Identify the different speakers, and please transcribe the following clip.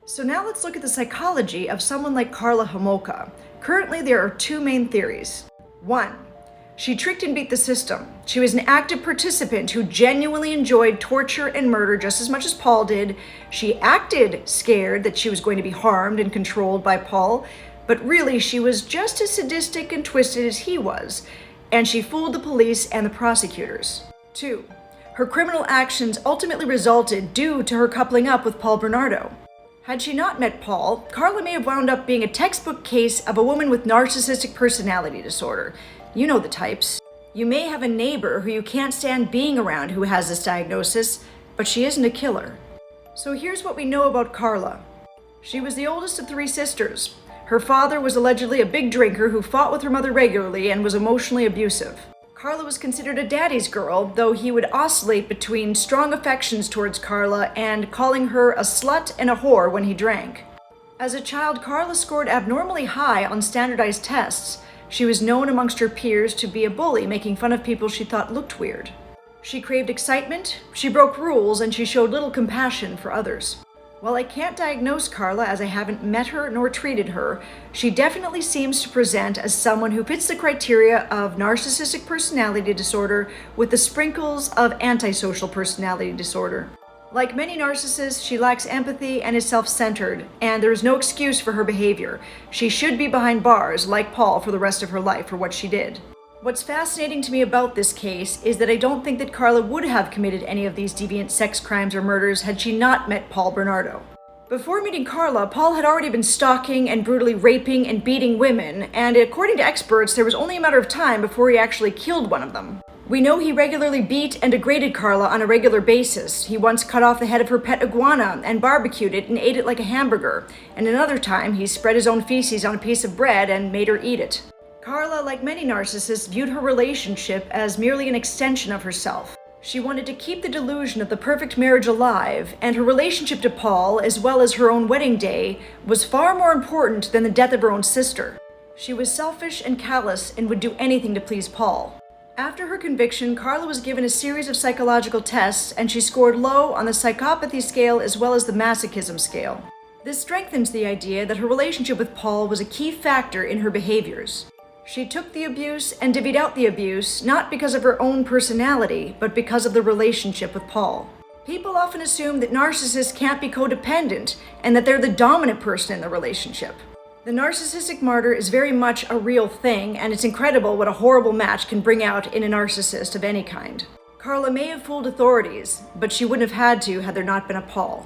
Speaker 1: So now let's look at the psychology of someone like Karla Homolka. Currently, there are two main theories. 1. She tricked and beat the system. She was an active participant who genuinely enjoyed torture and murder just as much as Paul did. She acted scared that she was going to be harmed and controlled by Paul, but really she was just as sadistic and twisted as he was, and she fooled the police and the prosecutors. 2. Her criminal actions ultimately resulted due to her coupling up with Paul Bernardo. Had she not met Paul, Karla may have wound up being a textbook case of a woman with narcissistic personality disorder. You know the types. You may have a neighbor who you can't stand being around who has this diagnosis, but she isn't a killer. So here's what we know about Karla. She was the oldest of 3 sisters. Her father was allegedly a big drinker who fought with her mother regularly and was emotionally abusive. Karla was considered a daddy's girl, though he would oscillate between strong affections towards Karla and calling her a slut and a whore when he drank. As a child, Karla scored abnormally high on standardized tests. She was known amongst her peers to be a bully, making fun of people she thought looked weird. She craved excitement, she broke rules, and she showed little compassion for others. While I can't diagnose Karla as I haven't met her nor treated her, she definitely seems to present as someone who fits the criteria of narcissistic personality disorder with the sprinkles of antisocial personality disorder. Like many narcissists, she lacks empathy and is self-centered, and there is no excuse for her behavior. She should be behind bars, like Paul, for the rest of her life for what she did. What's fascinating to me about this case is that I don't think that Karla would have committed any of these deviant sex crimes or murders had she not met Paul Bernardo. Before meeting Karla, Paul had already been stalking and brutally raping and beating women, and according to experts, there was only a matter of time before he actually killed one of them. We know he regularly beat and degraded Karla on a regular basis. He once cut off the head of her pet iguana and barbecued it and ate it like a hamburger, and another time he spread his own feces on a piece of bread and made her eat it. Karla, like many narcissists, viewed her relationship as merely an extension of herself. She wanted to keep the delusion of the perfect marriage alive, and her relationship to Paul, as well as her own wedding day, was far more important than the death of her own sister. She was selfish and callous and would do anything to please Paul. After her conviction, Karla was given a series of psychological tests, and she scored low on the psychopathy scale as well as the masochism scale. This strengthens the idea that her relationship with Paul was a key factor in her behaviors. She took the abuse and divvied out the abuse, not because of her own personality, but because of the relationship with Paul. People often assume that narcissists can't be codependent and that they're the dominant person in the relationship. The narcissistic martyr is very much a real thing, and it's incredible what a horrible match can bring out in a narcissist of any kind. Karla may have fooled authorities, but she wouldn't have had to had there not been a Paul.